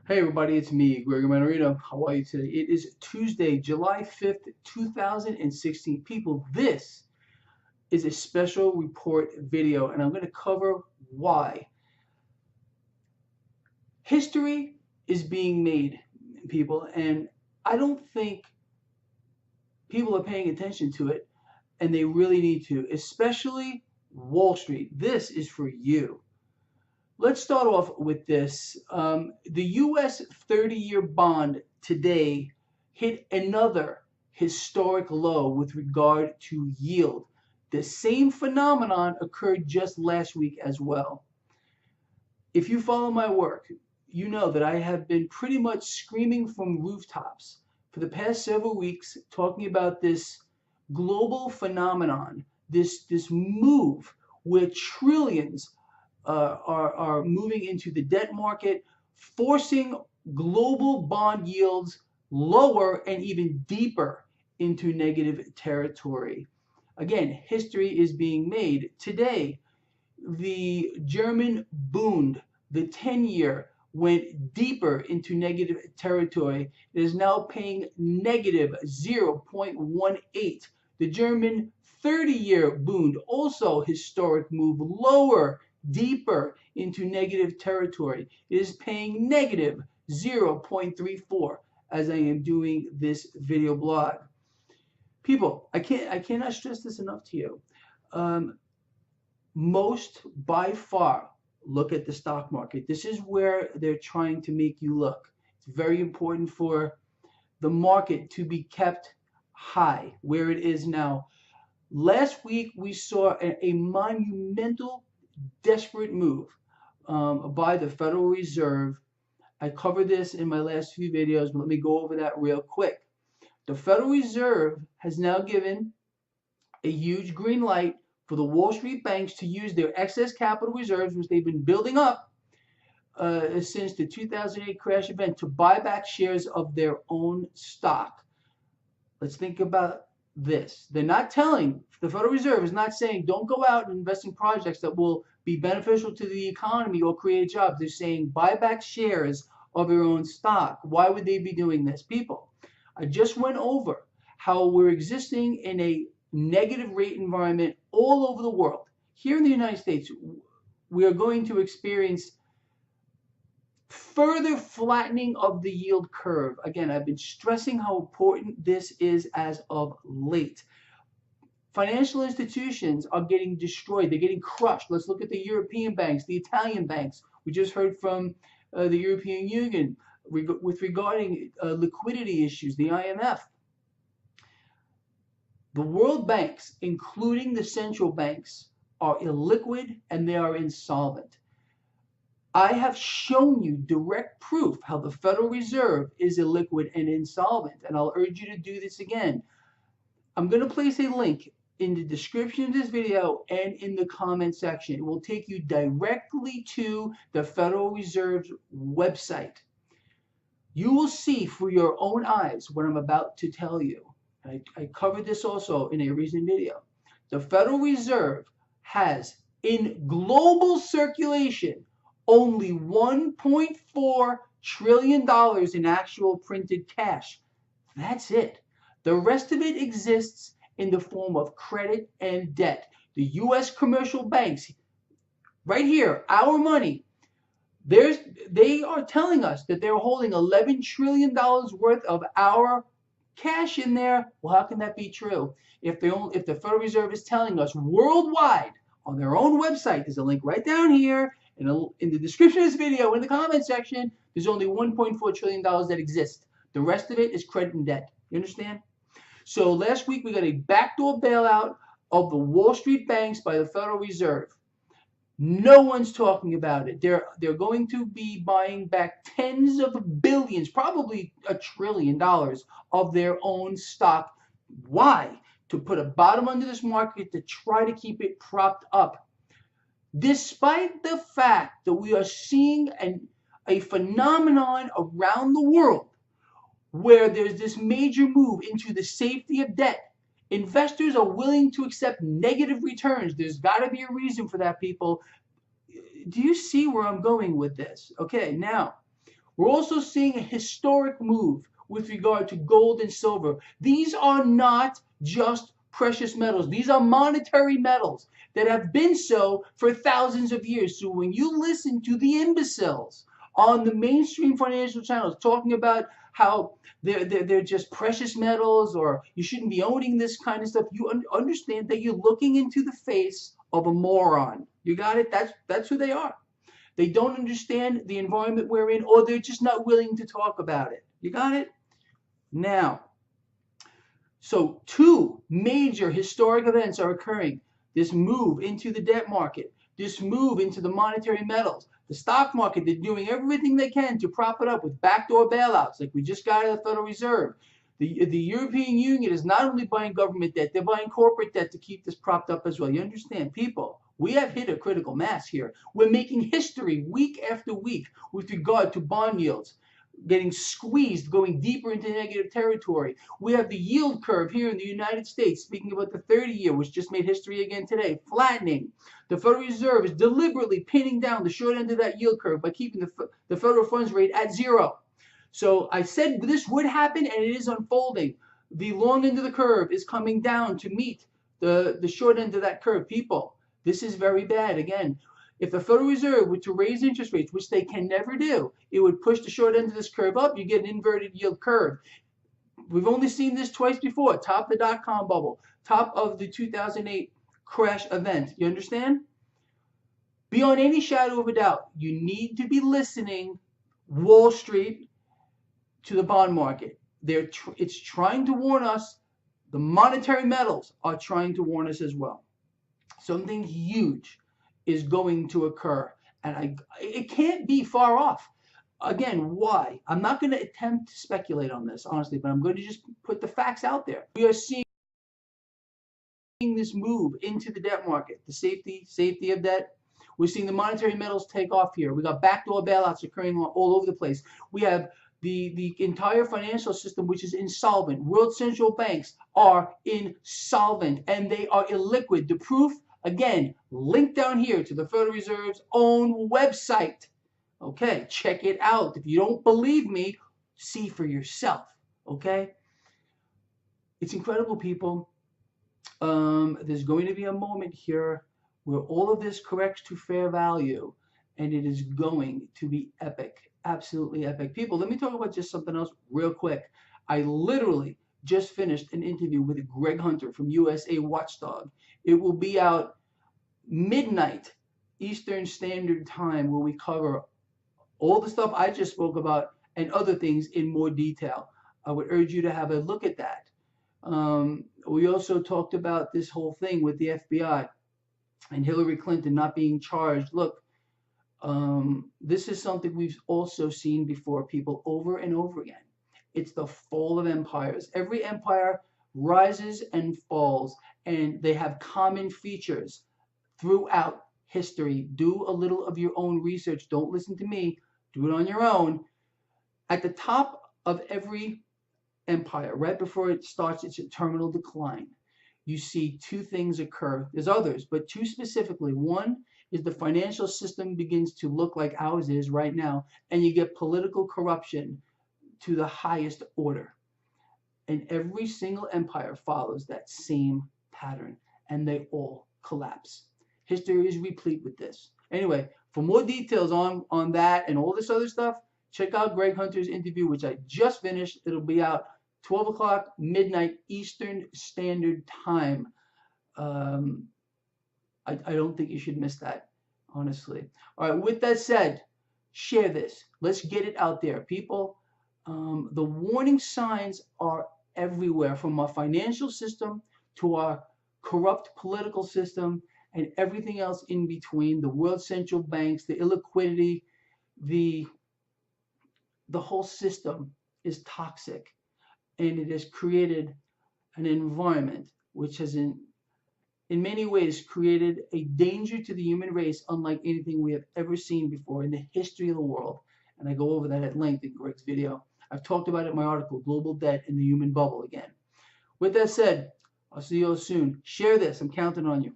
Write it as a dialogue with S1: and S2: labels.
S1: Hey everybody, it's me, Gregory Mannarino. How are you today? It is Tuesday, July 5th, 2016. People, this is a special report video, and I'm going to cover why. History is being made, people, and I don't think people are paying attention to it, and they really need to, especially Wall Street. This is for you. Let's start off with this. The U.S. 30-year bond today hit another historic low with regard to yield. The same phenomenon occurred just last week as well. If you follow my work, you know that I have been pretty much screaming from rooftops for the past several weeks talking about this global phenomenon, this move where trillions are moving into the debt market, forcing global bond yields lower and even deeper into negative territory. Again, history is being made. Today, the German Bund, the 10-year, went deeper into negative territory. It is now paying negative 0.18. The German 30-year Bund, also historic move lower, deeper into negative territory. It is paying negative 0.34 as I am doing this video blog. People, I cannot stress this enough to you. Most by far look at the stock market. This is where they're trying to make you look. It's very important for the market to be kept high where it is now. Last week we saw a monumental, desperate move by the Federal Reserve. I covered this in my last few videos, but let me go over that real quick. The Federal Reserve has now given a huge green light for the Wall Street banks to use their excess capital reserves, which they've been building up since the 2008 crash event, to buy back shares of their own stock. Let's think about this. They're not telling, the Federal Reserve is not saying don't go out and invest in projects that will be beneficial to the economy or create jobs. They're saying buy back shares of your own stock. Why would they be doing this? People, I just went over how we're existing in a negative rate environment all over the world. Here in the United States, we are going to experience further flattening of the yield curve. Again, I've been stressing how important this is as of late. Financial institutions are getting destroyed. They're getting crushed. Let's look at the European banks, the Italian banks. We just heard from the European Union with regarding liquidity issues, the IMF. The world banks, including the central banks, are illiquid and they are insolvent. I have shown you direct proof how the Federal Reserve is illiquid and insolvent, and I'll urge you to do this again. I'm going to place a link in the description of this video and in the comment section. It will take you directly to the Federal Reserve's website. You will see for your own eyes what I'm about to tell you. I covered this also in a recent video. The Federal Reserve has in global circulation only $1.4 trillion in actual printed cash. That's it. The rest of it exists in the form of credit and debt. The U.S. commercial banks, right here, our money, they are telling us that they're holding $11 trillion worth of our cash in there. Well, how can that be true? If the Federal Reserve is telling us worldwide on their own website, there's a link right down here in the description of this video, in the comment section, there's only $1.4 trillion that exists. The rest of it is credit and debt. You understand? So last week we got a backdoor bailout of the Wall Street banks by the Federal Reserve. No one's talking about it. They're going to be buying back tens of billions, probably $1 trillion of their own stock. Why? To put a bottom under this market, to try to keep it propped up. Despite the fact that we are seeing a phenomenon around the world where there's this major move into the safety of debt, investors are willing to accept negative returns. There's got to be a reason for that, people. Do you see where I'm going with this? Okay, now, We're also seeing a historic move with regard to gold and silver. These are not just precious metals. These are monetary metals that have been so for thousands of years. So when you listen to the imbeciles on the mainstream financial channels talking about how they're just precious metals or you shouldn't be owning this kind of stuff, you understand that you're looking into the face of a moron. You got it? That's who they are. They don't understand the environment we're in, or they're just not willing to talk about it. You got it? Now, so two major historic events are occurring. This move into the debt market, this move into the monetary metals. The stock market, they're doing everything they can to prop it up with backdoor bailouts like we just got at the Federal Reserve. The European Union is not only buying government debt, they're buying corporate debt to keep this propped up as well. You understand, people? We have hit a critical mass here. We're making history week after week with regard to bond yields getting squeezed, going deeper into negative territory. We have the yield curve here in the United States, speaking about the 30-year, which just made history again today, flattening. The Federal Reserve is deliberately pinning down the short end of that yield curve by keeping the federal funds rate at zero. So I said this would happen, and it is unfolding. The long end of the curve is coming down to meet the short end of that curve. People, this is very bad. Again, if the Federal Reserve were to raise interest rates, which they can never do, it would push the short end of this curve up. You get an inverted yield curve. We've only seen this twice before. Top of the dot-com bubble, top of the 2008 crash event. You understand? Beyond any shadow of a doubt, you need to be listening, Wall Street, to the bond market. It's trying to warn us. The monetary metals are trying to warn us as well. Something huge is going to occur, and it can't be far off. Again, why? I'm not going to attempt to speculate on this, honestly, but I'm going to just put the facts out there. We are seeing this move into the debt market, the safety of debt. We're seeing the monetary metals take off here. We got backdoor bailouts occurring all over the place. We have the entire financial system, which is insolvent. World central banks are insolvent, and they are illiquid. The proof, again, link down here to the Federal Reserve's own website. Okay, check it out. If you don't believe me, see for yourself. Okay? It's incredible, people. There's going to be a moment here where all of this corrects to fair value, and it is going to be epic. Absolutely epic. People, let me talk about just something else real quick. I literally just finished an interview with Greg Hunter from USA Watchdog. It will be out midnight Eastern Standard Time, where we cover all the stuff I just spoke about and other things in more detail. I would urge you to have a look at that. We also talked about this whole thing with the FBI and Hillary Clinton not being charged. Look, this is something we've also seen before, people, over and over again. It's the fall of empires. Every empire rises and falls, and they have common features throughout history. Do a little of your own research. Don't listen to me. Do it on your own. At the top of every empire, right before it starts its terminal decline, you see two things occur. There's others, but two specifically. One is the financial system begins to look like ours is right now, and you get political corruption to the highest order. And every single empire follows that same pattern, and they all collapse. History is replete with this. Anyway, for more details on that and all this other stuff, check out Greg Hunter's interview, which I just finished. It'll be out 12 o'clock midnight Eastern Standard Time. I don't think you should miss that, honestly. All right, with that said, share this. Let's get it out there, people. The warning signs are everywhere, from our financial system to our corrupt political system and everything else in between. The world central banks, the illiquidity, the whole system is toxic, and it has created an environment which has in many ways created a danger to the human race unlike anything we have ever seen before in the history of the world. And I go over that at length in Greg's video. I've talked about it in my article, Global Debt and the Human Bubble, again. With that said, I'll see you all soon. Share this. I'm counting on you.